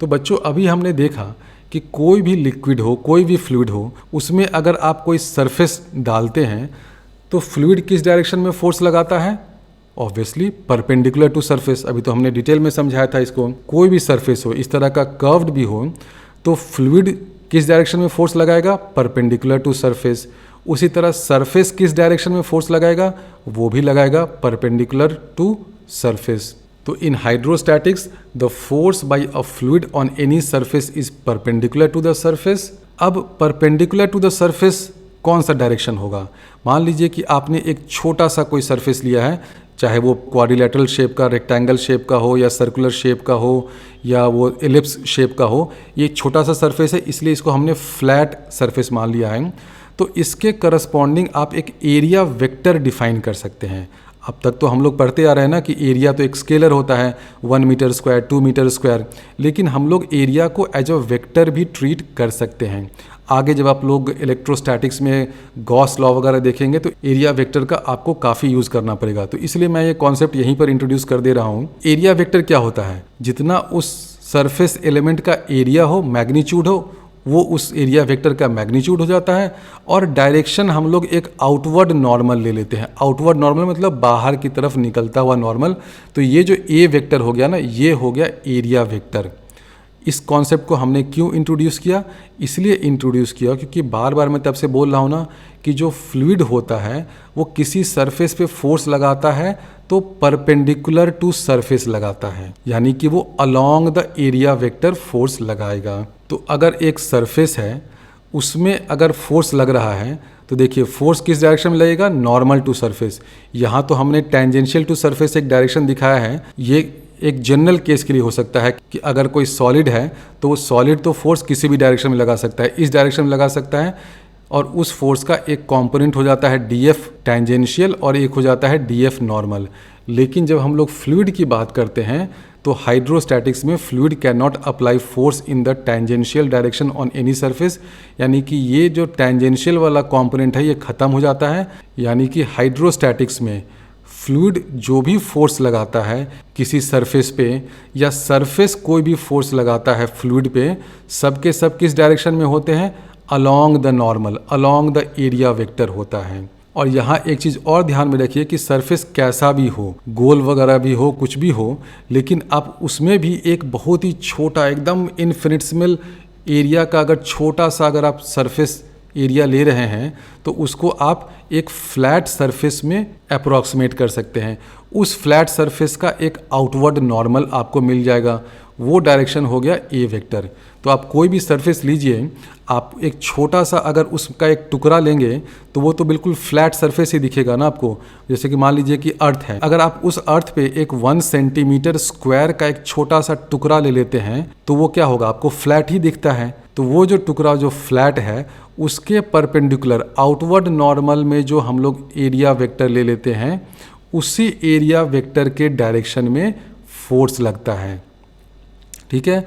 तो बच्चों अभी हमने देखा कि कोई भी लिक्विड हो, कोई भी फ्लूइड हो, उसमें अगर आप कोई सरफेस डालते हैं तो फ्लूइड किस डायरेक्शन में फोर्स लगाता है? Obviously perpendicular to surface. अभी तो हमने डिटेल में समझाया था इसको। कोई भी सरफेस हो, इस तरह का कर्व्ड भी हो, तो फ्लूइड किस डायरेक्शन में फोर्स लगाएगा? Perpendicular to surface. उसी तरह सरफेस किस डायरेक्शन में फोर्स लगाएगा? वो भी लगाएगा परपेंडिकुलर टू सरफेस। तो in hydrostatics the force by a fluid on any surface is perpendicular to the surface. अब परपेंडिकुलर टू द सरफेस कौन सा डायरेक्शन होगा? मान लीजिए कि आपने एक छोटा सा कोई सरफेस लिया है, चाहे वो क्वाड्रिलेटरल शेप का, रेक्टेंगल शेप का हो, या सर्कुलर शेप का हो, या वो एलिप्स शेप का हो। ये छोटा सा सरफेस है, इसलिए इसको हमने फ्लैट सरफेस मान लिया है। तो इसके करस्पॉन्डिंग आप एक एरिया वेक्टर डिफाइन कर सकते हैं। अब तक तो हम लोग पढ़ते आ रहे हैं ना कि एरिया तो एक स्केलर होता है, 1 मीटर स्क्वायर, 2 मीटर स्क्वायर, लेकिन हम लोग एरिया को एज अ वेक्टर भी ट्रीट कर सकते हैं। आगे जब आप लोग इलेक्ट्रोस्टैटिक्स में गॉस लॉ वगैरह देखेंगे तो एरिया वेक्टर का आपको काफ़ी यूज़ करना पड़ेगा। तो इसलिए मैं ये कॉन्सेप्ट यहीं पर इंट्रोड्यूस कर दे रहा हूँ। एरिया वेक्टर क्या होता है? जितना उस सरफेस एलिमेंट का एरिया हो, मैग्नीट्यूड हो, वो उस एरिया वेक्टर का मैग्नीट्यूड हो जाता है। और डायरेक्शन हम लोग एक आउटवर्ड नॉर्मल ले लेते हैं। आउटवर्ड नॉर्मल मतलब बाहर की तरफ निकलता हुआ नॉर्मल। तो ये जो ए वेक्टर हो गया ना, ये हो गया एरिया वेक्टर। इस कॉन्सेप्ट को हमने क्यों इंट्रोड्यूस किया? इसलिए इंट्रोड्यूस किया क्योंकि बार बार मैं तब से बोल रहा हूँ ना कि जो फ्लूइड होता है वो किसी सरफेस पे फोर्स लगाता है तो परपेंडिकुलर टू सरफेस लगाता है, यानी कि वो along the area vector force लगाएगा। तो अगर एक सरफेस है उसमें अगर फोर्स लग रहा है तो देखिए फोर्स किस डायरेक्शन में लगेगा? Normal to surface. यहाँ तो हमने टेंजेंशियल टू सरफेस एक डायरेक्शन दिखाया है। ये एक जनरल केस के लिए हो सकता है कि अगर कोई सॉलिड है तो वो सॉलिड तो फोर्स किसी भी डायरेक्शन में लगा सकता है, इस डायरेक्शन में लगा सकता है, और उस फोर्स का एक कंपोनेंट हो जाता है डीएफ टेंजेंशियल और एक हो जाता है डीएफ नॉर्मल। लेकिन जब हम लोग फ्लूइड की बात करते हैं तो हाइड्रोस्टैटिक्स में fluid can not apply force in the tangential direction on any surface, यानी कि ये जो टेंजेंशियल वाला कंपोनेंट है ये ख़त्म हो जाता है। यानी कि हाइड्रोस्टैटिक्स में फ्लूइड जो भी फोर्स लगाता है किसी सरफेस पे, या सरफेस कोई भी फोर्स लगाता है फ्लूइड पे, सब के सब किस डायरेक्शन में होते हैं? Along the normal, along the area vector होता है। और यहाँ एक चीज़ और ध्यान में रखिए कि सरफेस कैसा भी हो, गोल वगैरह भी हो, कुछ भी हो, लेकिन आप उसमें भी एक बहुत ही छोटा एकदम इनफिनिटेसिमल एरिया का अगर छोटा सा अगर आप सरफेस एरिया ले रहे हैं तो उसको आप एक फ्लैट सरफेस में अप्रॉक्सीमेट कर सकते हैं। उस फ्लैट सरफेस का एक आउटवर्ड नॉर्मल आपको मिल जाएगा, वो डायरेक्शन हो गया ए वेक्टर। तो आप कोई भी सरफेस लीजिए, आप एक छोटा सा अगर उसका एक टुकड़ा लेंगे तो वो तो बिल्कुल फ्लैट सरफेस ही दिखेगा ना आपको। जैसे कि मान लीजिए कि अर्थ है, अगर आप उस अर्थ पे एक 1 सेंटीमीटर स्क्वायर का एक छोटा सा टुकड़ा ले लेते हैं तो वो क्या होगा? आपको फ्लैट ही दिखता है। तो वो जो टुकड़ा जो फ्लैट है उसके परपेंडिकुलर आउटवर्ड नॉर्मल में जो हम लोग एरिया वेक्टर ले लेते हैं, उसी एरिया वेक्टर के डायरेक्शन में फोर्स लगता है। ठीक है,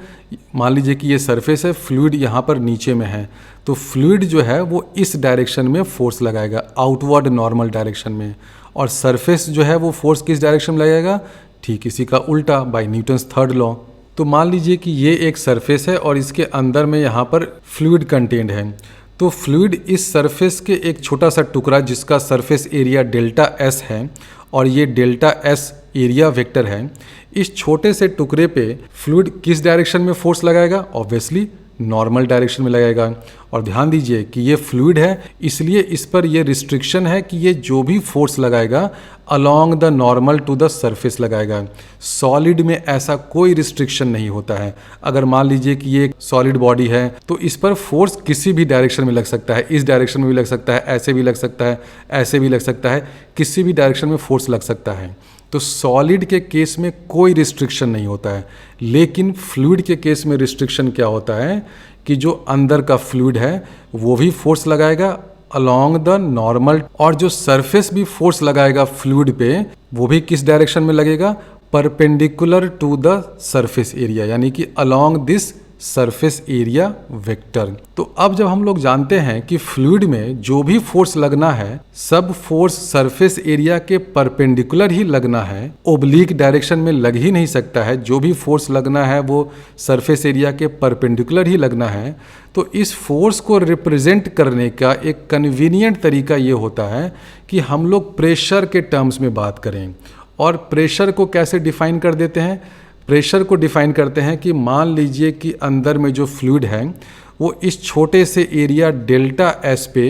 मान लीजिए कि ये सरफेस है, फ्लूइड यहाँ पर नीचे में है, तो फ्लूइड जो है वो इस डायरेक्शन में फोर्स लगाएगा, आउटवर्ड नॉर्मल डायरेक्शन में। और सरफेस जो है वो फोर्स किस डायरेक्शन में लगाएगा? ठीक इसी का उल्टा, बाय न्यूटन्स थर्ड लॉ। तो मान लीजिए कि ये एक सरफेस है और इसके अंदर में यहाँ पर फ्लूइड कंटेंड है। तो फ्लूइड इस सरफेस के एक छोटा सा टुकड़ा जिसका सरफेस एरिया डेल्टा एस है और ये डेल्टा एस एरिया वेक्टर है, इस छोटे से टुकड़े पे फ्लूइड किस डायरेक्शन में फोर्स लगाएगा? ऑब्वियसली नॉर्मल डायरेक्शन में लगाएगा। और ध्यान दीजिए कि ये फ्लूइड है, इसलिए इस पर ये रिस्ट्रिक्शन है कि ये जो भी फोर्स लगाएगा along the normal to the surface लगाएगा। सॉलिड में ऐसा कोई रिस्ट्रिक्शन नहीं होता है। अगर मान लीजिए कि ये एक सॉलिड बॉडी है तो इस पर फोर्स किसी भी डायरेक्शन में लग सकता है, इस डायरेक्शन में भी लग सकता है, ऐसे भी लग सकता है, ऐसे भी लग सकता है, किसी भी डायरेक्शन में फोर्स लग सकता है। तो सॉलिड के केस में कोई रिस्ट्रिक्शन नहीं होता है। लेकिन फ्लूइड के केस में रिस्ट्रिक्शन क्या होता है कि जो अंदर का फ्लूइड है वो भी फोर्स लगाएगा अलोंग द नॉर्मल, और जो सरफेस भी फोर्स लगाएगा फ्लूइड पे वो भी किस डायरेक्शन में लगेगा? Perpendicular to the surface area, यानी कि along this surface area vector. तो अब जब हम लोग जानते हैं कि फ्लूइड में जो भी फोर्स लगना है सब फोर्स सरफेस एरिया के परपेंडिकुलर ही लगना है, ओब्लिक डायरेक्शन में लग ही नहीं सकता है। जो भी फोर्स लगना है वो सरफेस एरिया के परपेंडिकुलर ही लगना है। तो इस फोर्स को रिप्रेजेंट करने का एक कन्वीनियंट तरीका ये होता है कि हम लोग प्रेशर के टर्म्स में बात करें। और प्रेशर को कैसे डिफाइन कर देते हैं? प्रेशर को डिफाइन करते हैं कि मान लीजिए कि अंदर में जो फ्लूइड है वो इस छोटे से एरिया डेल्टा एस पे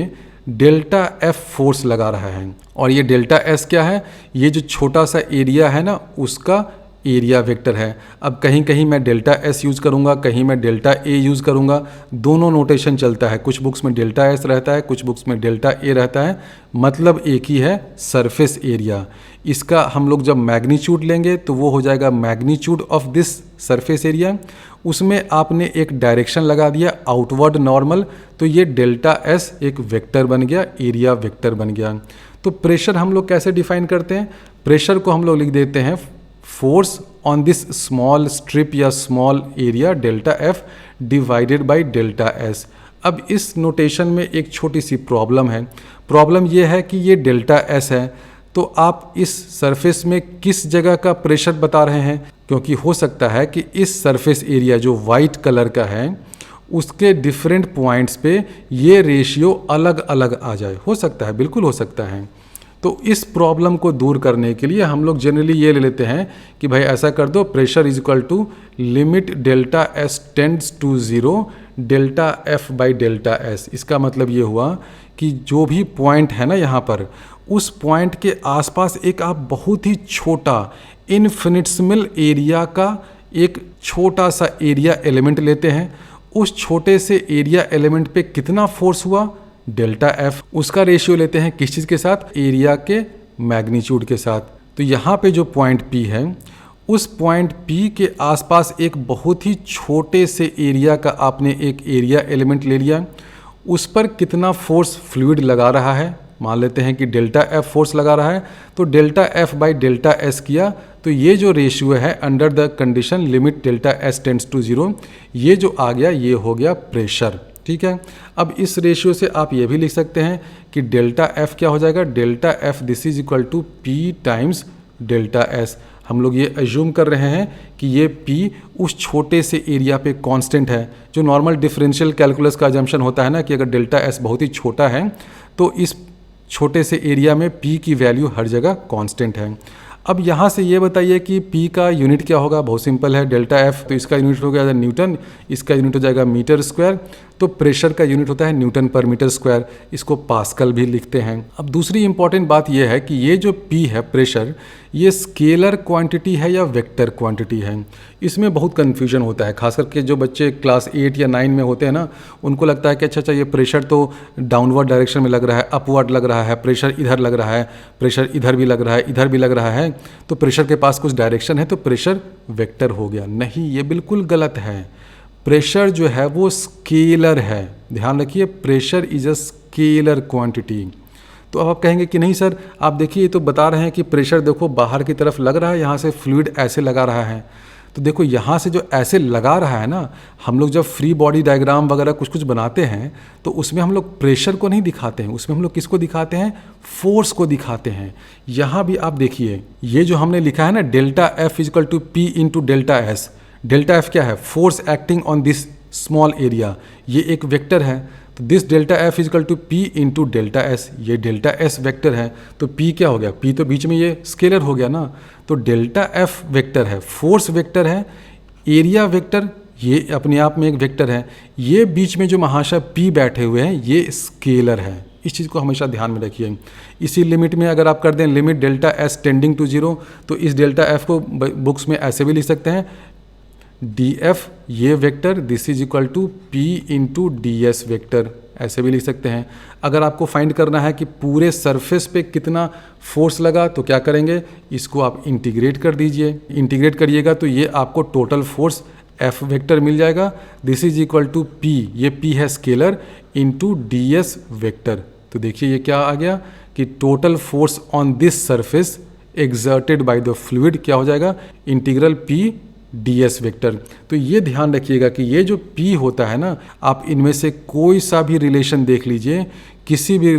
डेल्टा एफ फोर्स लगा रहा है। और ये डेल्टा एस क्या है? ये जो छोटा सा एरिया है ना उसका एरिया वेक्टर है। अब कहीं कहीं मैं डेल्टा एस यूज़ करूँगा, कहीं मैं डेल्टा ए यूज़ करूँगा, दोनों नोटेशन चलता है। कुछ बुक्स में डेल्टा एस रहता है, कुछ बुक्स में डेल्टा ए रहता है, मतलब एक ही है, सरफेस एरिया। इसका हम लोग जब मैग्नीट्यूड लेंगे तो वो हो जाएगा magnitude of this surface area. उसमें आपने एक डायरेक्शन लगा दिया आउटवर्ड नॉर्मल, तो ये डेल्टा एस एक वेक्टर बन गया, एरिया वेक्टर बन गया। तो प्रेशर हम लोग कैसे डिफाइन करते हैं? प्रेशर को हम लोग लिख देते हैं force on this small strip या small area delta F divided by delta S. अब इस नोटेशन में एक छोटी सी प्रॉब्लम है। प्रॉब्लम ये है कि ये डेल्टा एस है, तो आप इस सरफेस में किस जगह का प्रेशर बता रहे हैं? क्योंकि हो सकता है कि इस सरफेस एरिया जो वाइट कलर का है उसके डिफरेंट पॉइंट्स पे ये रेशियो अलग अलग आ जाए। हो सकता है, बिल्कुल हो सकता है। तो इस प्रॉब्लम को दूर करने के लिए हम लोग जनरली ये ले लेते हैं कि भाई ऐसा कर दो, pressure is equal to limit delta S tends to zero delta F by delta S. इसका मतलब ये हुआ कि जो भी पॉइंट है ना यहाँ पर, उस पॉइंट के आसपास एक आप बहुत ही छोटा इनफिनिटेसिमल एरिया का एक छोटा सा एरिया एलिमेंट लेते हैं। उस छोटे से एरिया एलिमेंट पे कितना फोर्स हुआ? Delta F. उसका रेशियो लेते हैं किस चीज़ के साथ? एरिया के मैग्नीट्यूड के साथ। तो यहाँ पे जो पॉइंट पी है उस पॉइंट पी के आसपास एक बहुत ही छोटे से एरिया का आपने एक एरिया एलिमेंट ले लिया। उस पर कितना फोर्स फ्लूइड लगा रहा है? मान लेते हैं कि डेल्टा एफ फोर्स लगा रहा है, तो delta F by delta S किया, तो ये जो रेशियो है under the condition limit delta S tends to zero, ये जो आ गया ये हो गया प्रेशर। ठीक है। अब इस रेशियो से आप ये भी लिख सकते हैं कि डेल्टा एफ क्या हो जाएगा? Delta F this is equal to P times delta S. हम लोग ये अज्यूम कर रहे हैं कि ये P उस छोटे से एरिया पे कांस्टेंट है। जो नॉर्मल डिफरेंशियल कैलकुलस का अजम्पशन होता है ना कि अगर डेल्टा S बहुत ही छोटा है तो इस छोटे से एरिया में P की वैल्यू हर जगह कांस्टेंट है। अब यहाँ से ये बताइए कि P का यूनिट क्या होगा? बहुत सिंपल है, डेल्टा F तो इसका यूनिट हो गया न्यूटन, इसका यूनिट हो जाएगा मीटर स्क्वायर, तो प्रेशर का यूनिट होता है न्यूटन पर मीटर स्क्वायर, इसको पास्कल भी लिखते हैं। अब दूसरी इंपॉर्टेंट बात यह है कि ये जो P है प्रेशर, ये स्केलर क्वांटिटी है या वेक्टर क्वांटिटी है? इसमें बहुत कन्फ्यूजन होता है, खास करके जो बच्चे क्लास 8 या 9 में होते हैं ना, उनको लगता है कि अच्छा ये प्रेशर तो डाउनवर्ड डायरेक्शन में लग रहा है, अपवर्ड लग रहा है, प्रेशर इधर लग रहा है, प्रेशर इधर भी लग रहा है, इधर भी लग रहा है, तो प्रेशर के पास कुछ डायरेक्शन है तो प्रेशर वेक्टर हो गया। नहीं, ये बिल्कुल गलत है। प्रेशर जो है वो स्केलर है, ध्यान रखिए, pressure is a scalar quantity. तो अब आप कहेंगे कि नहीं सर, आप देखिए ये तो बता रहे हैं कि प्रेशर देखो बाहर की तरफ लग रहा है, यहाँ से फ्लूइड ऐसे लगा रहा है। तो देखो यहाँ से जो ऐसे लगा रहा है ना, हम लोग जब फ्री बॉडी डायग्राम वगैरह कुछ कुछ बनाते हैं तो उसमें हम लोग प्रेशर को नहीं दिखाते हैं, उसमें हम लोग किसको दिखाते हैं? फोर्स को दिखाते हैं। यहाँ भी आप देखिए, ये जो हमने लिखा है ना delta F is equal to P into delta S, delta F क्या है? Force acting on this small area, ये एक वेक्टर है। तो this delta F is equal to P into delta S, ये डेल्टा एस वेक्टर है, तो पी क्या हो गया? पी तो बीच में ये स्केलर हो गया ना, तो डेल्टा एफ वेक्टर है, फोर्स वेक्टर है, एरिया वेक्टर ये अपने आप में एक वेक्टर है, ये बीच में जो महाशय पी बैठे हुए हैं ये स्केलर है। इस चीज़ को हमेशा ध्यान में रखिए। इसी लिमिट में अगर आप कर दें limit delta S tending to zero, तो इस डेल्टा एफ को बुक्स में ऐसे भी लिख सकते हैं, डी एफ ये vector this is equal to P into D S vector, ऐसे भी लिख सकते हैं। अगर आपको फाइंड करना है कि पूरे सरफेस पे कितना फोर्स लगा तो क्या करेंगे? इसको आप इंटीग्रेट कर दीजिए, इंटीग्रेट करिएगा तो ये आपको टोटल फोर्स एफ वेक्टर मिल जाएगा। This is equal to P, ये पी है scalar, into D S vector. तो देखिए ये क्या आ गया कि total force on this surface exerted by the fluid क्या हो जाएगा? Integral P ds vector. तो ये ध्यान रखिएगा कि ये जो p होता है ना, आप इनमें से कोई सा भी रिलेशन देख लीजिए, किसी भी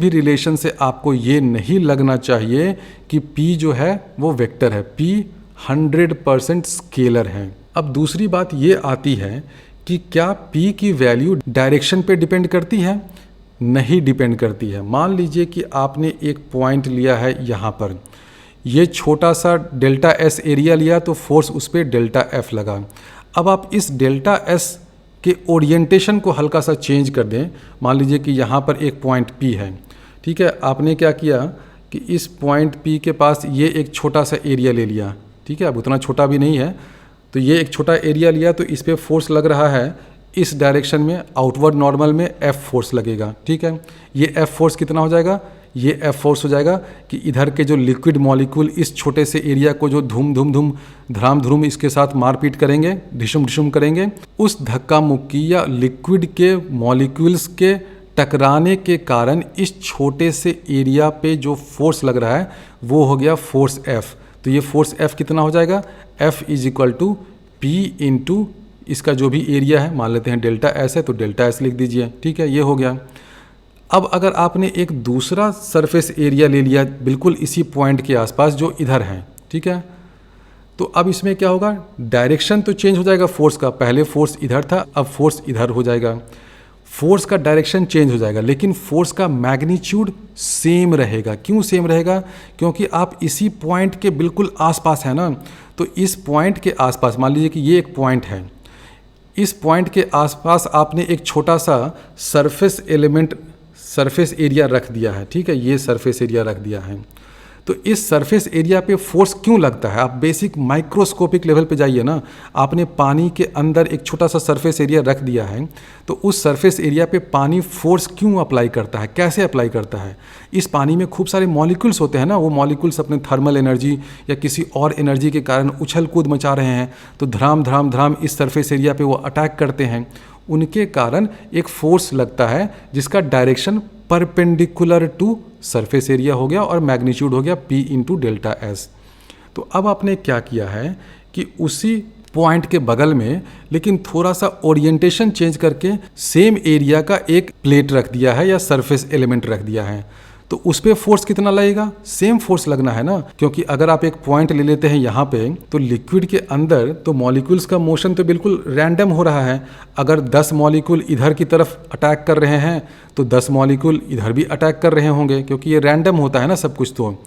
रिलेशन से आपको ये नहीं लगना चाहिए कि p जो है वो वेक्टर है। p 100% स्केलर है। अब दूसरी बात ये आती है कि क्या p की वैल्यू डायरेक्शन पे डिपेंड करती है? नहीं डिपेंड करती है। मान लीजिए कि आपने एक पॉइंट लिया है यहाँ पर, ये छोटा सा डेल्टा एस एरिया लिया तो फोर्स उस पर डेल्टा एफ लगा। अब आप इस डेल्टा एस के ओरिएंटेशन को हल्का सा चेंज कर दें। मान लीजिए कि यहाँ पर एक पॉइंट P है, ठीक है। आपने क्या किया कि इस पॉइंट P के पास ये एक छोटा सा एरिया ले लिया, ठीक है। अब उतना छोटा भी नहीं है, तो ये एक छोटा एरिया लिया तो इस पर फोर्स लग रहा है इस डायरेक्शन में, आउटवर्ड नॉर्मल में F फोर्स लगेगा, ठीक है। ये F फोर्स कितना हो जाएगा? ये F फोर्स हो जाएगा कि इधर के जो लिक्विड मॉलिक्यूल इस छोटे से एरिया को जो धराम धूम इसके साथ मारपीट करेंगे, ढिशुम करेंगे, उस धक्का मुक्की या लिक्विड के मॉलिक्यूल्स के टकराने के कारण इस छोटे से एरिया पे जो फोर्स लग रहा है वो हो गया फोर्स F। तो ये फोर्स F कितना हो जाएगा? F is equal to P into इसका जो भी एरिया है, मान लेते हैं डेल्टा एस है तो डेल्टा एस लिख दीजिए, ठीक है। ये हो गया। अब अगर आपने एक दूसरा सरफेस एरिया ले लिया बिल्कुल इसी पॉइंट के आसपास जो इधर है, ठीक है, तो अब इसमें क्या होगा? डायरेक्शन तो चेंज हो जाएगा फोर्स का। पहले फोर्स इधर था, अब फोर्स इधर हो जाएगा। फोर्स का डायरेक्शन चेंज हो जाएगा लेकिन फोर्स का मैग्नीट्यूड सेम रहेगा। क्यों सेम रहेगा? क्योंकि आप इसी पॉइंट के बिल्कुल आसपास है ना। तो इस पॉइंट के आसपास मान लीजिए कि ये एक पॉइंट है, इस पॉइंट के आसपास आपने एक छोटा सा सरफेस एरिया रख दिया है, ठीक है। ये सरफेस एरिया रख दिया है, तो इस सरफेस एरिया पे फोर्स क्यों लगता है? आप बेसिक माइक्रोस्कोपिक लेवल पे जाइए ना। आपने पानी के अंदर एक छोटा सा सरफेस एरिया रख दिया है, तो उस सरफेस एरिया पे पानी फोर्स क्यों अप्लाई करता है, कैसे अप्लाई करता है? इस पानी में खूब सारे मॉलिक्यूल्स होते हैं ना, वो मॉलिक्यूल्स अपने थर्मल एनर्जी या किसी और एनर्जी के कारण उछल कूद मचा रहे हैं, तो धराम इस सरफेस एरिया पे वो अटैक करते हैं। उनके कारण एक फोर्स लगता है जिसका direction perpendicular to surface area हो गया और मैग्नीट्यूड हो गया P इंटू डेल्टा एस। तो अब आपने क्या किया है कि उसी पॉइंट के बगल में लेकिन थोड़ा सा ओरिएंटेशन चेंज करके सेम एरिया का एक प्लेट रख दिया है या सरफेस एलिमेंट रख दिया है। तो उस पर फोर्स कितना लगेगा? सेम फोर्स लगना है ना, क्योंकि अगर आप एक पॉइंट ले लेते हैं यहाँ पे तो लिक्विड के अंदर तो मॉलिक्यूल्स का मोशन तो बिल्कुल रैंडम हो रहा है। अगर 10 मॉलिक्यूल इधर की तरफ अटैक कर रहे हैं तो 10 मॉलिक्यूल इधर भी अटैक कर रहे होंगे, क्योंकि ये रैंडम होता है ना सब कुछ। तो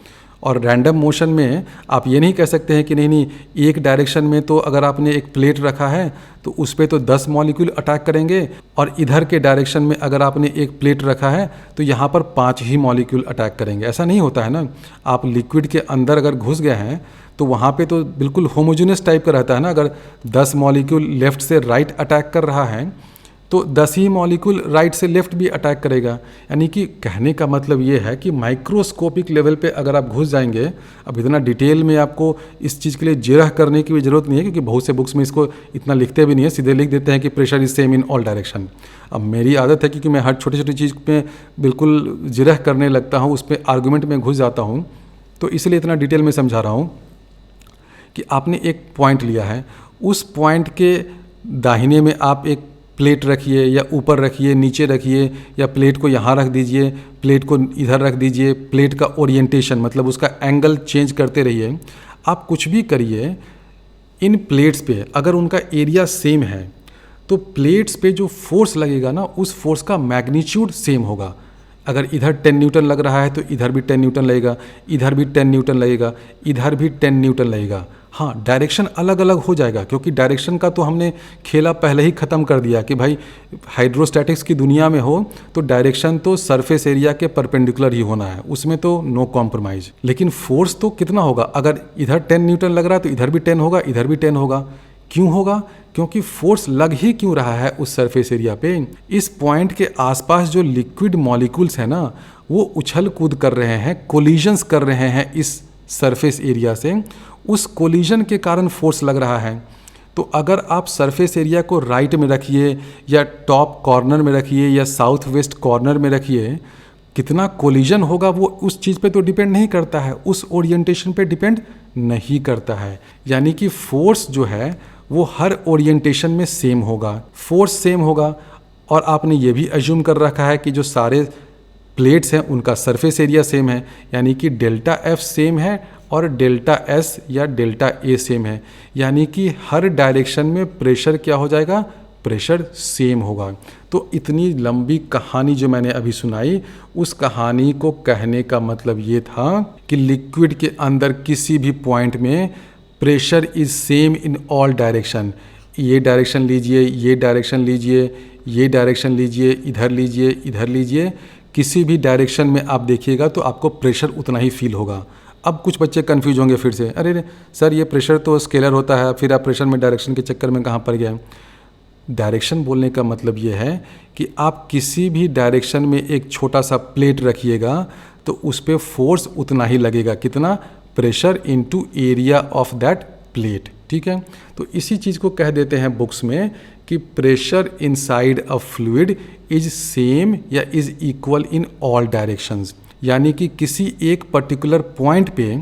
और रैंडम मोशन में आप ये नहीं कह सकते हैं कि नहीं एक डायरेक्शन में तो अगर आपने एक प्लेट रखा है तो उस पर तो 10 मॉलिक्यूल अटैक करेंगे और इधर के डायरेक्शन में अगर आपने एक प्लेट रखा है तो यहाँ पर 5 ही मॉलिक्यूल अटैक करेंगे। ऐसा नहीं होता है ना। आप लिक्विड के अंदर अगर घुस गए हैं तो वहाँ पे तो बिल्कुल होमोजेनियस टाइप का रहता है ना। अगर 10 मॉलिक्यूल लेफ़्ट से राइट अटैक कर रहा है तो 10 ही मॉलिक्यूल राइट से लेफ्ट भी अटैक करेगा। यानी कि कहने का मतलब ये है कि माइक्रोस्कोपिक लेवल पे अगर आप घुस जाएंगे, अब इतना डिटेल में आपको इस चीज़ के लिए जिरह करने की भी ज़रूरत नहीं है, क्योंकि बहुत से बुक्स में इसको इतना लिखते भी नहीं है, सीधे लिख देते हैं कि pressure is same in all direction. अब मेरी आदत है क्योंकि मैं हर छोटी छोटी चीज़ पे बिल्कुल जिरह करने लगता हूँ, उस पर आर्गूमेंट में घुस जाता हूँ, तो इसलिए इतना डिटेल में समझा रहा हूँ कि आपने एक पॉइंट लिया है, उस पॉइंट के दाहिने में आप एक प्लेट रखिए या ऊपर रखिए, नीचे रखिए, या प्लेट को यहाँ रख दीजिए, प्लेट को इधर रख दीजिए। प्लेट का ओरिएंटेशन मतलब उसका एंगल चेंज करते रहिए। आप कुछ भी करिए, इन प्लेट्स पे अगर उनका एरिया सेम है तो प्लेट्स पे जो फोर्स लगेगा ना, उस फोर्स का मैग्नीट्यूड सेम होगा। अगर इधर 10 न्यूटन लग रहा है तो इधर भी 10 न्यूटन लगेगा, इधर भी 10 न्यूटन लगेगा, इधर भी 10 न्यूटन लगेगा। हाँ, डायरेक्शन अलग अलग हो जाएगा, क्योंकि डायरेक्शन का तो हमने खेला पहले ही ख़त्म कर दिया कि भाई हाइड्रोस्टैटिक्स की दुनिया में हो तो डायरेक्शन तो सरफेस एरिया के परपेंडिकुलर ही होना है, उसमें तो नो कॉम्प्रोमाइज़। लेकिन फोर्स तो कितना होगा? अगर इधर 10 न्यूटन लग रहा है तो इधर भी 10 होगा, इधर भी 10 होगा। क्यों होगा? क्योंकि फोर्स लग ही क्यों रहा है उस सरफेस एरिया पे? इस पॉइंट के आसपास जो लिक्विड मॉलिक्यूल्स हैं ना, वो उछल कूद कर रहे हैं, कोलिजन्स कर रहे हैं इस सरफेस एरिया से, उस कोलिजन के कारण फोर्स लग रहा है। तो अगर आप सरफेस एरिया को राइट में रखिए या टॉप कॉर्नर में रखिए या साउथ वेस्ट कॉर्नर में रखिए, कितना कोलिजन होगा वो उस चीज़ पे तो डिपेंड नहीं करता है, उस ओरिएंटेशन पे डिपेंड नहीं करता है। यानी कि फोर्स जो है वो हर ओरिएंटेशन में सेम होगा, फोर्स सेम होगा। और आपने ये भी अज्यूम कर रखा है कि जो सारे प्लेट्स हैं उनका सरफेस एरिया सेम है, यानी कि डेल्टा एफ सेम है और डेल्टा एस या डेल्टा ए सेम है। यानी कि हर डायरेक्शन में प्रेशर क्या हो जाएगा, प्रेशर सेम होगा। तो इतनी लंबी कहानी जो मैंने अभी सुनाई, उस कहानी को कहने का मतलब ये था कि लिक्विड के अंदर किसी भी पॉइंट में pressure is same in all direction. ये डायरेक्शन लीजिए, ये डायरेक्शन लीजिए, ये डायरेक्शन लीजिए, इधर लीजिए, इधर लीजिए, किसी भी डायरेक्शन में आप देखिएगा तो आपको प्रेशर उतना ही फील होगा। अब कुछ बच्चे कंफ्यूज होंगे फिर से, अरे सर ये प्रेशर तो स्केलर होता है, फिर आप प्रेशर में डायरेक्शन के चक्कर में कहाँ पड़ गए। डायरेक्शन बोलने का मतलब ये है कि आप किसी भी डायरेक्शन में एक छोटा सा प्लेट रखिएगा तो उस पर फोर्स उतना ही लगेगा, कितना, pressure into area of that plate. ठीक है, तो इसी चीज़ को कह देते हैं बुक्स में कि pressure inside a fluid is same या is equal in all directions. यानी कि किसी एक पर्टिकुलर पॉइंट पे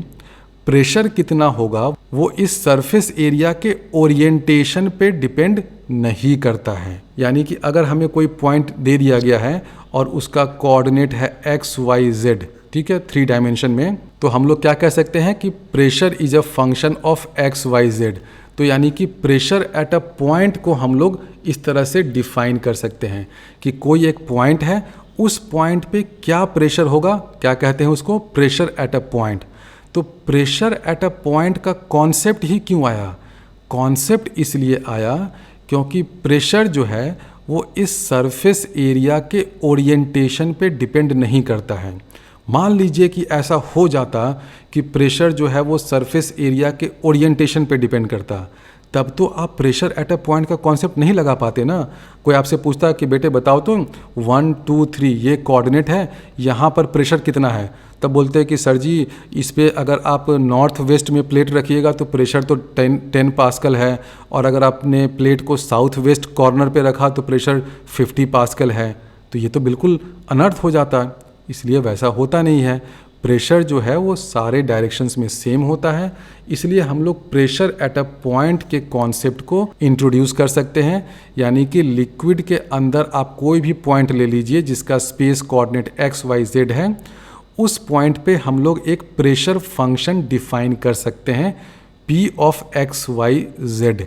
प्रेशर कितना होगा वो इस सरफेस एरिया के ओरिएंटेशन पे डिपेंड नहीं करता है। यानी कि अगर हमें कोई पॉइंट दे दिया गया है और उसका कोऑर्डिनेट है एक्स वाई जेड, ठीक है, 3 डायमेंशन में, तो हम लोग क्या कह सकते हैं कि pressure is a function of x y z. तो यानी कि प्रेशर एट अ पॉइंट को हम लोग इस तरह से डिफाइन कर सकते हैं कि कोई एक पॉइंट है, उस पॉइंट पे क्या प्रेशर होगा, क्या कहते हैं उसको, प्रेशर एट अ पॉइंट। तो प्रेशर एट अ पॉइंट का कॉन्सेप्ट ही क्यों आया, कॉन्सेप्ट इसलिए आया क्योंकि प्रेशर जो है वो इस सरफेस एरिया के ओरिएंटेशन पे डिपेंड नहीं करता है। मान लीजिए कि ऐसा हो जाता कि प्रेशर जो है वो सरफेस एरिया के ओरिएंटेशन पे डिपेंड करता, तब तो आप प्रेशर एट अ पॉइंट का कॉन्सेप्ट नहीं लगा पाते ना। कोई आपसे पूछता कि बेटे बताओ तो 1 2 3 ये कोऑर्डिनेट है, यहाँ पर प्रेशर कितना है, तब बोलते हैं कि सर जी इस पे अगर आप नॉर्थ वेस्ट में प्लेट रखिएगा तो प्रेशर तो 10 पास्कल है, और अगर आपने प्लेट को साउथ वेस्ट कॉर्नर पे रखा तो प्रेशर 50 पास्कल है। तो ये तो बिल्कुल अनर्थ हो जाता, इसलिए वैसा होता नहीं है। प्रेशर जो है वो सारे डायरेक्शंस में सेम होता है, इसलिए हम लोग प्रेशर एट अ पॉइंट के कॉन्सेप्ट को इंट्रोड्यूस कर सकते हैं। यानी कि लिक्विड के अंदर आप कोई भी पॉइंट ले लीजिए जिसका space coordinate x y z है, उस पॉइंट पे हम लोग एक प्रेशर फंक्शन डिफाइन कर सकते हैं P of x y z,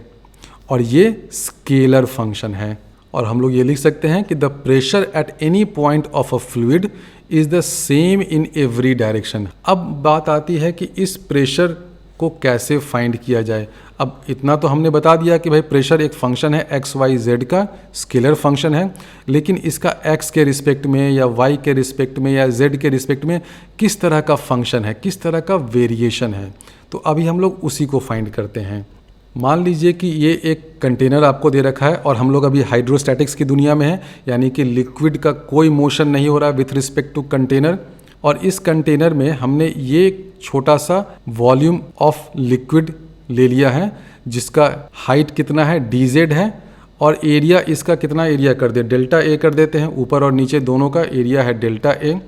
और ये स्केलर फंक्शन है। और हम लोग ये लिख सकते हैं कि the pressure at any point of a fluid is the same in every direction. अब बात आती है कि इस प्रेशर को कैसे फाइंड किया जाए। अब इतना तो हमने बता दिया कि भाई प्रेशर एक फंक्शन है एक्स वाई जेड का, स्केलर फंक्शन है, लेकिन इसका एक्स के रिस्पेक्ट में या वाई के रिस्पेक्ट में या जेड के रिस्पेक्ट में किस तरह का फंक्शन है, किस तरह का वेरिएशन है, तो अभी हम लोग उसी को फाइंड करते हैं। मान लीजिए कि ये एक कंटेनर आपको दे रखा है और हम लोग अभी हाइड्रोस्टैटिक्स की दुनिया में हैं, यानी कि लिक्विड का कोई मोशन नहीं हो रहा विथ रिस्पेक्ट टू कंटेनर, और इस कंटेनर में हमने ये छोटा सा वॉल्यूम ऑफ लिक्विड ले लिया है जिसका हाइट कितना है dz है, और एरिया इसका कितना एरिया कर दे, डेल्टा ए कर देते हैं, ऊपर और नीचे दोनों का एरिया है डेल्टा ए।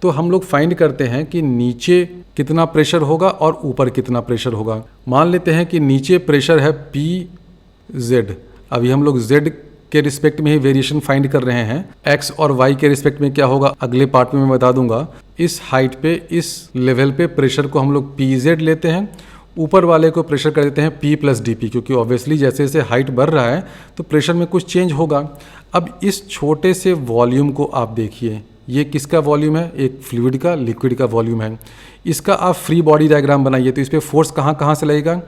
तो हम लोग फाइंड करते हैं कि नीचे कितना प्रेशर होगा और ऊपर कितना प्रेशर होगा। मान लेते हैं कि नीचे प्रेशर है pz, अभी हम लोग z के रिस्पेक्ट में ही वेरिएशन फाइंड कर रहे हैं, x और y के रिस्पेक्ट में क्या होगा अगले पार्ट में मैं बता दूंगा। इस हाइट पे, इस लेवल पे प्रेशर को हम लोग pz लेते हैं, ऊपर वाले को प्रेशर कर देते हैं P प्लस dP, क्योंकि ऑब्वियसली जैसे जैसे हाइट बढ़ रहा है तो प्रेशर में कुछ चेंज होगा। अब इस छोटे से वॉल्यूम को आप देखिए, ये किसका वॉल्यूम है, एक फ्लूइड का, लिक्विड का वॉल्यूम है। इसका आप फ्री बॉडी डायग्राम बनाइए तो इस पर फोर्स कहाँ से लगेगा,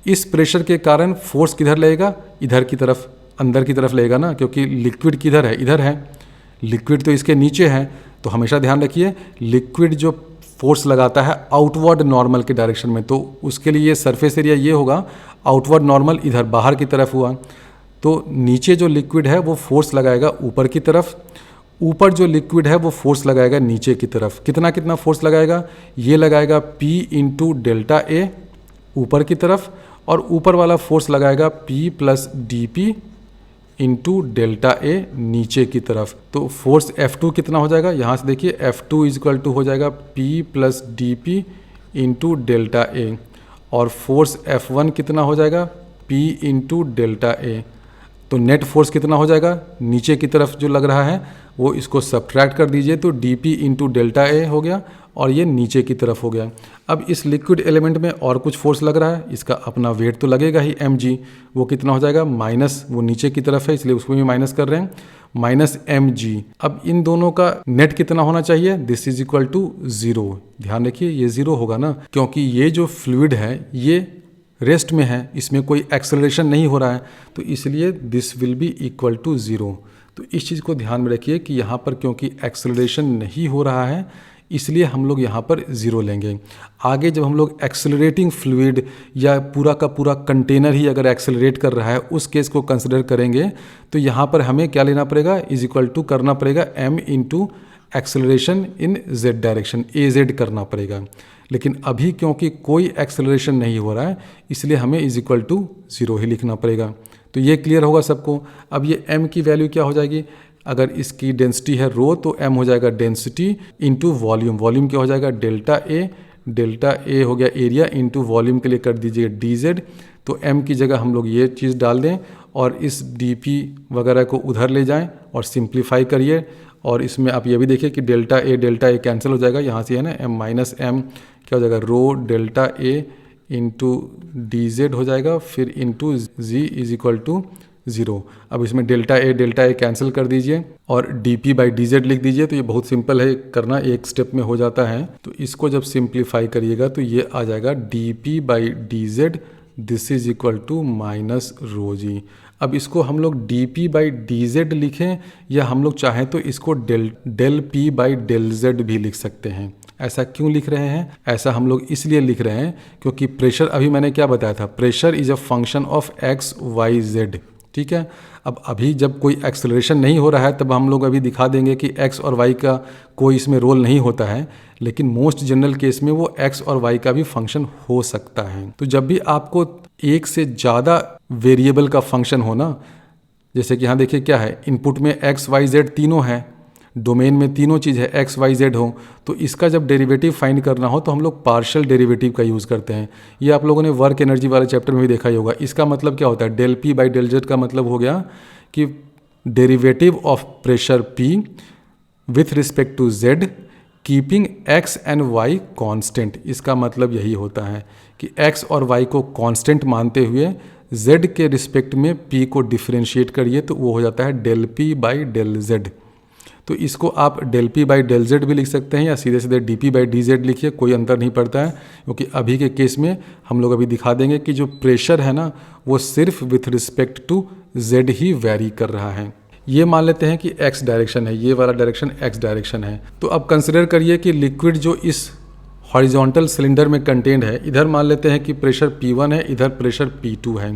इस प्रेशर के कारण फोर्स किधर लगेगा, इधर की तरफ, अंदर की तरफ लगेगा ना, क्योंकि लिक्विड किधर है, इधर है, लिक्विड तो इसके नीचे है। तो हमेशा ध्यान रखिए लिक्विड जो फोर्स लगाता है आउटवर्ड नॉर्मल के डायरेक्शन में, तो उसके लिए सरफेस एरिया ये होगा, आउटवर्ड नॉर्मल इधर बाहर की तरफ हुआ, तो नीचे जो लिक्विड है वो फोर्स लगाएगा ऊपर की तरफ, ऊपर जो लिक्विड है वो फोर्स लगाएगा नीचे की तरफ। कितना कितना फोर्स लगाएगा, ये लगाएगा P इंटू डेल्टा ए ऊपर की तरफ, और ऊपर वाला फोर्स लगाएगा P plus dP into delta A नीचे की तरफ। तो फोर्स F2 कितना हो जाएगा, यहाँ से देखिए F2 इज इक्वल टू हो जाएगा P plus dP into delta A, और फोर्स F1 कितना हो जाएगा, P इंटू डेल्टा ए। तो नेट फोर्स कितना हो जाएगा, नीचे की तरफ जो लग रहा है वो इसको सब्ट्रैक्ट कर दीजिए, तो dP इंटू डेल्टा ए हो गया और ये नीचे की तरफ हो गया। अब इस लिक्विड एलिमेंट में और कुछ फोर्स लग रहा है, इसका अपना वेट तो लगेगा ही mg, वो कितना हो जाएगा माइनस, वो नीचे की तरफ है इसलिए उसको भी माइनस कर रहे हैं, माइनस mg। अब इन दोनों का नेट कितना होना चाहिए, दिस इज इक्वल टू 0। ध्यान रखिए ये 0 होगा ना, क्योंकि ये जो फ्लूइड है ये रेस्ट में है, इसमें कोई एक्सेलरेशन नहीं हो रहा है, तो इसलिए this will be equal to 0। तो इस चीज़ को ध्यान में रखिए कि यहाँ पर क्योंकि एक्सेलरेशन नहीं हो रहा है इसलिए हम लोग यहाँ पर 0 लेंगे। आगे जब हम लोग एक्सेलरेटिंग फ्लूइड या पूरा का पूरा कंटेनर ही अगर एक्सेलरेट कर रहा है उस केस को कंसिडर करेंगे तो यहाँ पर हमें क्या लेना पड़ेगा, इज इक्वल टू करना पड़ेगा m into acceleration in z direction, AZ करना पड़ेगा। लेकिन अभी क्योंकि कोई एक्सेलरेशन नहीं हो रहा है इसलिए हमें इज इक्वल टू 0 ही लिखना पड़ेगा। तो ये क्लियर होगा सबको। अब ये m की वैल्यू क्या हो जाएगी, अगर इसकी डेंसिटी है रो तो m हो जाएगा डेंसिटी इंटू वॉल्यूम, वॉल्यूम क्या हो जाएगा डेल्टा ए हो गया एरिया इंटू वॉल्यूम के लिए कर दीजिए dz। तो m की जगह हम लोग ये चीज़ डाल दें और इस dp वगैरह को उधर ले जाएं और सिंप्लीफाई करिए। और इसमें आप ये भी देखिए कि डेल्टा ए कैंसिल हो जाएगा, यहाँ से है ना m माइनस m क्या हो जाएगा rho delta A into dz हो जाएगा, फिर into z is equal to 0। अब इसमें डेल्टा ए कैंसिल कर दीजिए और dp बाई dz लिख दीजिए। तो ये बहुत सिंपल है करना, एक स्टेप में हो जाता है। तो इसको जब सिंप्लीफाई करिएगा तो ये आ जाएगा dp by dz, this is equal to minus rho g. अब इसको हम लोग dp बाई dz लिखें या हम लोग चाहें तो इसको del p by del z भी लिख सकते हैं। ऐसा क्यों लिख रहे हैं, ऐसा हम लोग इसलिए लिख रहे हैं क्योंकि प्रेशर, अभी मैंने क्या बताया था, pressure is a function of x y z, ठीक है। अब अभी जब कोई एक्सेलरेशन नहीं हो रहा है तब हम लोग अभी दिखा देंगे कि x और y का कोई इसमें रोल नहीं होता है, लेकिन मोस्ट जनरल केस में वो x और y का भी फंक्शन हो सकता है। तो जब भी आपको एक से ज़्यादा वेरिएबल का फंक्शन हो ना, जैसे कि यहाँ देखिए क्या है, इनपुट में x y z तीनों है, डोमेन में तीनों चीज़ है x y z हो, तो इसका जब डेरिवेटिव फाइंड करना हो तो हम लोग पार्शियल डेरिवेटिव का यूज़ करते हैं। ये आप लोगों ने वर्क एनर्जी वाले चैप्टर में भी देखा ही होगा। इसका मतलब क्या होता है, del p by del z का मतलब हो गया कि derivative of pressure p with respect to z keeping x and y constant. इसका मतलब यही होता है कि x और y को कांस्टेंट मानते हुए z के रिस्पेक्ट में p को डिफरेंशिएट करिए तो वो हो जाता है del p by del z। तो इसको आप del p by del z भी लिख सकते हैं या सीधे सीधे dp बाई dz लिखिए, कोई अंतर नहीं पड़ता है। क्योंकि अभी के केस में हम लोग अभी दिखा देंगे कि जो प्रेशर है ना वो सिर्फ विथ रिस्पेक्ट टू z ही वैरी कर रहा है। ये मान लेते हैं कि x डायरेक्शन है, ये वाला डायरेक्शन x डायरेक्शन है। तो अब कंसिडर करिए कि लिक्विड जो इस हॉरिजॉन्टल सिलेंडर में कंटेंड है, इधर मान लेते हैं कि प्रेशर P1 है, इधर प्रेशर P2 है।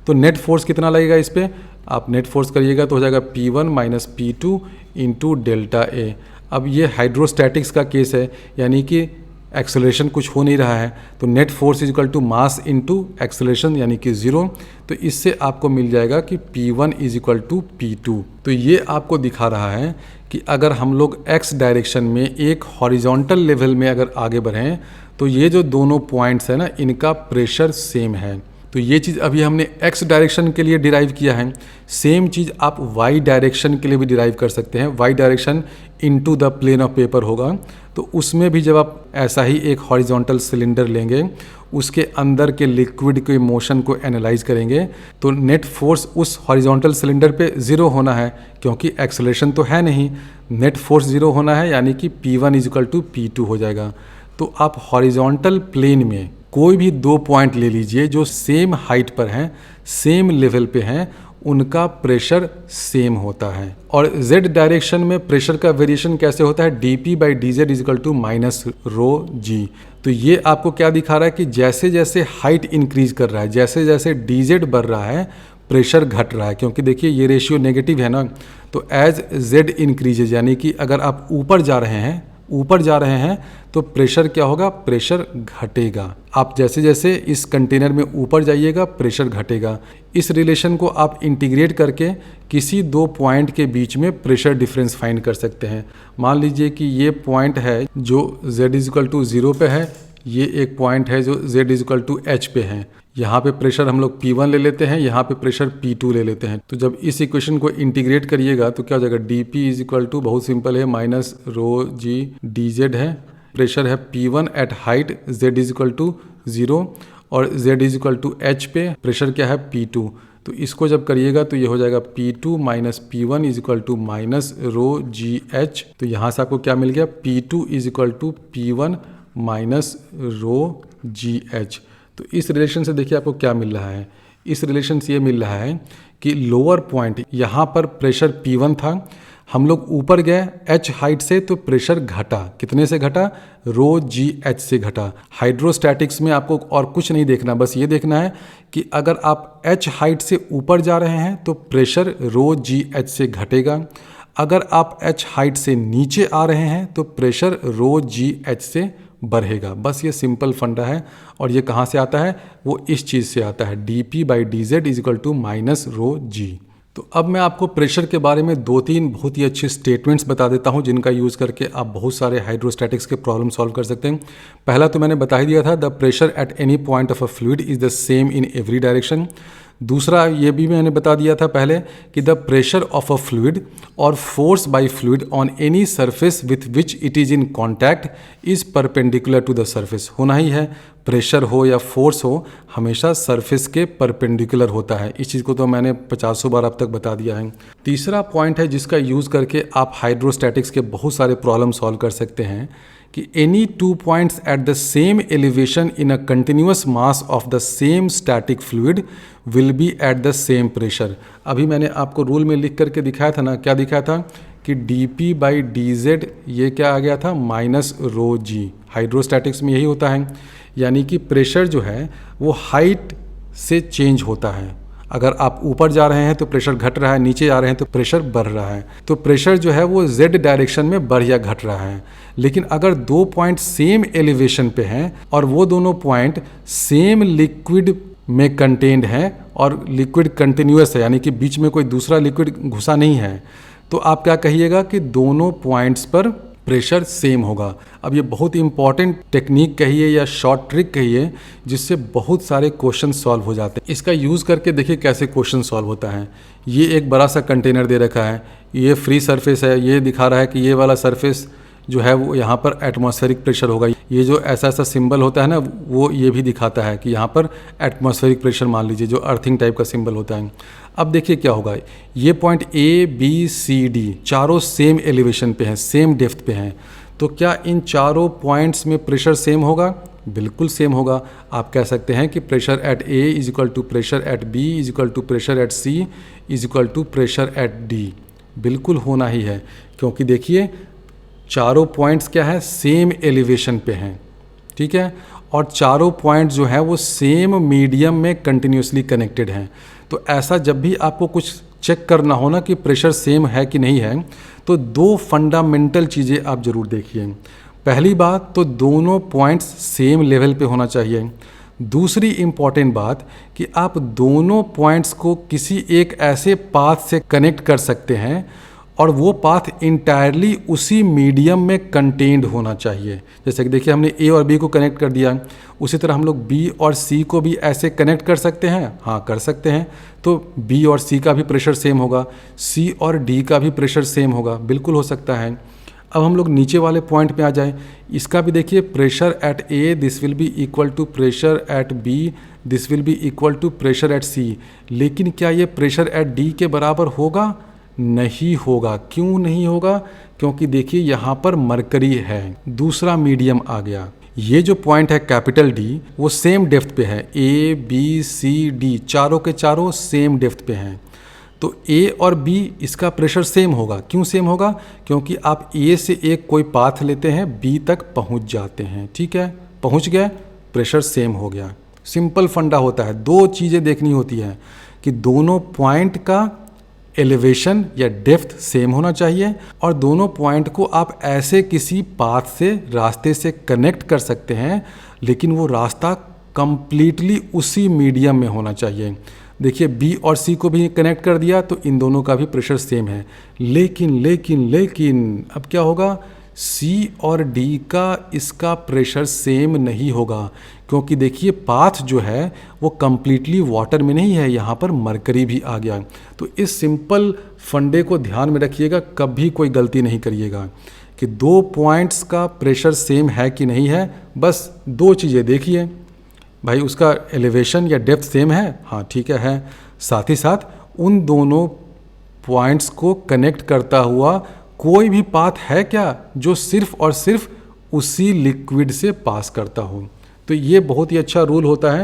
तो नेट फोर्स कितना लगेगा इस पर, आप नेट फोर्स करिएगा तो हो जाएगा P1 minus P2 into delta ए। अब ये हाइड्रोस्टैटिक्स का केस है, यानी कि एक्सेलरेशन कुछ हो नहीं रहा है, तो net force is equal to mass into acceleration यानी कि 0। तो इससे आपको मिल जाएगा कि P1 is equal to P2। तो ये आपको दिखा रहा है कि अगर हम लोग x डायरेक्शन में एक हॉरिजॉन्टल लेवल में अगर आगे बढ़ें तो ये जो दोनों पॉइंट्स है ना इनका प्रेशर सेम है। तो ये चीज़ अभी हमने x डायरेक्शन के लिए डिराइव किया है, सेम चीज़ आप y डायरेक्शन के लिए भी डिराइव कर सकते हैं। y direction into the plane of paper होगा, तो उसमें भी जब आप ऐसा ही एक हॉरिजॉन्टल सिलेंडर लेंगे, उसके अंदर के लिक्विड के मोशन को एनालाइज करेंगे, तो नेट फोर्स उस हॉरिजॉन्टल सिलेंडर पे 0 होना है क्योंकि एक्सेलरेशन तो है नहीं, नेट फोर्स 0 होना है, यानी कि P1 is equal to P2 हो जाएगा। तो आप हॉरिजॉन्टल प्लेन में कोई भी दो पॉइंट ले लीजिए जो सेम हाइट पर हैं, सेम लेवल पे हैं, उनका प्रेशर सेम होता है। और z डायरेक्शन में प्रेशर का वेरिएशन कैसे होता है, dp by dz is equal to minus rho g. तो ये आपको क्या दिखा रहा है कि जैसे जैसे हाइट इंक्रीज कर रहा है, जैसे जैसे dz बढ़ रहा है, प्रेशर घट रहा है। क्योंकि देखिए ये रेशियो नेगेटिव है ना, तो एज z इंक्रीजेज, यानी कि अगर आप ऊपर जा रहे हैं तो प्रेशर क्या होगा, प्रेशर घटेगा। आप जैसे जैसे इस कंटेनर में ऊपर जाइएगा प्रेशर घटेगा। इस रिलेशन को आप इंटीग्रेट करके किसी दो पॉइंट के बीच में प्रेशर डिफरेंस फाइंड कर सकते हैं। मान लीजिए कि ये पॉइंट है जो z इज इक्वल टू 0 पे है, ये एक पॉइंट है जो z is equal to h पे है। यहाँ पे प्रेशर हम लोग P1 ले लेते हैं, यहाँ पे प्रेशर P2 ले लेते हैं। तो जब इस इक्वेशन को इंटीग्रेट करिएगा तो क्या हो जाएगा, dP इज इक्वल टू, बहुत सिंपल है, माइनस रो जी dz है। प्रेशर है P1 at height z is equal to 0 और z is equal to h पे प्रेशर क्या है P2। तो इसको जब करिएगा तो ये हो जाएगा P2 minus P1 is equal to minus rho g h. तो यहाँ से आपको क्या मिल गया, P2 is equal to P1 minus rho g h. तो इस रिलेशन से देखिए आपको क्या मिल रहा है, इस रिलेशन से ये मिल रहा है कि लोअर पॉइंट यहाँ पर प्रेशर P1 था, हम लोग ऊपर गए h हाइट से तो प्रेशर घटा, कितने से घटा, रो जी एच से घटा। हाइड्रोस्टैटिक्स में आपको और कुछ नहीं देखना, बस ये देखना है कि अगर आप h हाइट से ऊपर जा रहे हैं तो प्रेशर रो जी एच से घटेगा, अगर आप h हाइट से नीचे आ रहे हैं तो प्रेशर रो जी एच से बढ़ेगा। बस ये सिंपल फंडा है। और ये कहाँ से आता है, वो इस चीज़ से आता है, dP by dz is equal to minus rho g. तो अब मैं आपको प्रेशर के बारे में 2-3 बहुत ही अच्छे स्टेटमेंट्स बता देता हूं जिनका यूज़ करके आप बहुत सारे हाइड्रोस्टैटिक्स के प्रॉब्लम सॉल्व कर सकते हैं। पहला तो मैंने बता ही दिया था, the pressure at any point of a fluid is the same in every direction. दूसरा ये भी मैंने बता दिया था पहले कि the pressure of a fluid और force by fluid on any surface with which it is in contact is perpendicular to the surface. होना ही है, प्रेशर हो या फोर्स हो हमेशा सरफेस के परपेंडिकुलर होता है। इस चीज़ को तो मैंने 50 बार अब तक बता दिया है। तीसरा पॉइंट है जिसका यूज़ करके आप हाइड्रोस्टैटिक्स के बहुत सारे प्रॉब्लम सॉल्व कर सकते हैं कि any 2 points at the same elevation in a continuous mass of the same static fluid will be at the same pressure. अभी मैंने आपको रूल में लिख करके दिखाया था ना, क्या दिखाया था कि dP बाई dz ये क्या आ गया था, माइनस रो जी। हाइड्रोस्टैटिक्स में यही होता है, यानी कि प्रेशर जो है वो हाइट से चेंज होता है। अगर आप ऊपर जा रहे हैं तो प्रेशर घट रहा है, नीचे जा रहे हैं तो प्रेशर बढ़ रहा है। तो प्रेशर जो है वो z डायरेक्शन में बढ़ या घट रहा है। लेकिन अगर 2 पॉइंट सेम एलिवेशन पे हैं और वो दोनों पॉइंट सेम लिक्विड में कंटेन्ड हैं और लिक्विड कंटिन्यूअस है, यानी कि बीच में कोई दूसरा लिक्विड घुसा नहीं है, तो आप क्या कहिएगा कि दोनों पॉइंट्स पर प्रेशर सेम होगा। अब ये बहुत इंपॉर्टेंट टेक्निक कहिए या शॉर्ट ट्रिक कहिए जिससे बहुत सारे क्वेश्चन सॉल्व हो जाते हैं। इसका यूज़ करके देखिए कैसे क्वेश्चन सॉल्व होता है। ये एक बड़ा सा कंटेनर दे रखा है, ये फ्री सरफेस है, ये दिखा रहा है कि ये वाला सरफेस जो है वो यहाँ पर एटमॉस्फेरिक प्रेशर होगा। ये जो ऐसा ऐसा सिंबल होता है ना, वो ये भी दिखाता है कि यहाँ पर एटमॉस्फेरिक प्रेशर मान लीजिए, जो अर्थिंग टाइप का सिंबल होता है। अब देखिए क्या होगा, ये point A B C D चारों सेम एलिवेशन पे हैं, सेम डेप्थ पे हैं, तो क्या इन चारों पॉइंट्स में प्रेशर सेम होगा? बिल्कुल सेम होगा। आप कह सकते हैं कि pressure at A is equal to pressure at B is equal to pressure at C is equal to pressure at D। बिल्कुल होना ही है, क्योंकि देखिए चारों पॉइंट्स क्या है, सेम एलिवेशन पे हैं, ठीक है, और चारों पॉइंट जो है वो सेम मीडियम में कंटिन्यूसली कनेक्टेड हैं। तो ऐसा जब भी आपको कुछ चेक करना हो ना कि प्रेशर सेम है कि नहीं है, तो 2 फंडामेंटल चीज़ें आप ज़रूर देखिए। पहली बात तो दोनों पॉइंट्स सेम लेवल पे होना चाहिए। दूसरी इम्पॉर्टेंट बात कि आप दोनों पॉइंट्स को किसी एक ऐसे पाथ से कनेक्ट कर सकते हैं और वो पाथ इंटायरली उसी मीडियम में कंटेन्ड होना चाहिए। जैसे कि देखिए हमने A और B को कनेक्ट कर दिया, उसी तरह हम लोग B और C को भी ऐसे कनेक्ट कर सकते हैं, हाँ कर सकते हैं। तो B और C का भी प्रेशर सेम होगा, C और D का भी प्रेशर सेम होगा, बिल्कुल हो सकता है। अब हम लोग नीचे वाले पॉइंट पे आ जाएं, इसका भी देखिए pressure at A this will be equal to pressure at B this will be equal to pressure at C। लेकिन क्या ये प्रेशर एट D के बराबर होगा? नहीं होगा। क्यों नहीं होगा? क्योंकि देखिए यहाँ पर मरकरी है, दूसरा मीडियम आ गया। ये जो पॉइंट है कैपिटल D वो सेम डेप्थ पे है, A B C D चारों के चारों सेम डेप्थ पे हैं। तो A और B इसका प्रेशर सेम होगा। क्यों सेम होगा? क्योंकि आप A से एक कोई पाथ लेते हैं, B तक पहुँच जाते हैं, ठीक है, पहुँच गए, प्रेशर सेम हो गया। सिंपल फंडा होता है। 2 चीज़ें देखनी होती हैं कि दोनों पॉइंट का एलिवेशन या डेप्थ सेम होना चाहिए और दोनों पॉइंट को आप ऐसे किसी पाथ से, रास्ते से कनेक्ट कर सकते हैं, लेकिन वो रास्ता कंप्लीटली उसी मीडियम में होना चाहिए। देखिए B और C को भी कनेक्ट कर दिया तो इन दोनों का भी प्रेशर सेम है। लेकिन अब क्या होगा, सी और डी का इसका प्रेशर सेम नहीं होगा, क्योंकि देखिए पाथ जो है वो कम्प्लीटली वाटर में नहीं है, यहाँ पर मरकरी भी आ गया। तो इस सिंपल फंडे को ध्यान में रखिएगा, कभी कोई गलती नहीं करिएगा कि दो पॉइंट्स का प्रेशर सेम है कि नहीं है। बस दो चीज़ें देखिए, भाई उसका एलिवेशन या डेप्थ सेम है, हाँ ठीक है। साथ ही साथ उन दोनों पॉइंट्स को कनेक्ट करता हुआ कोई भी पाथ है क्या जो सिर्फ और सिर्फ उसी लिक्विड से पास करता हो। तो ये बहुत ही अच्छा रूल होता है।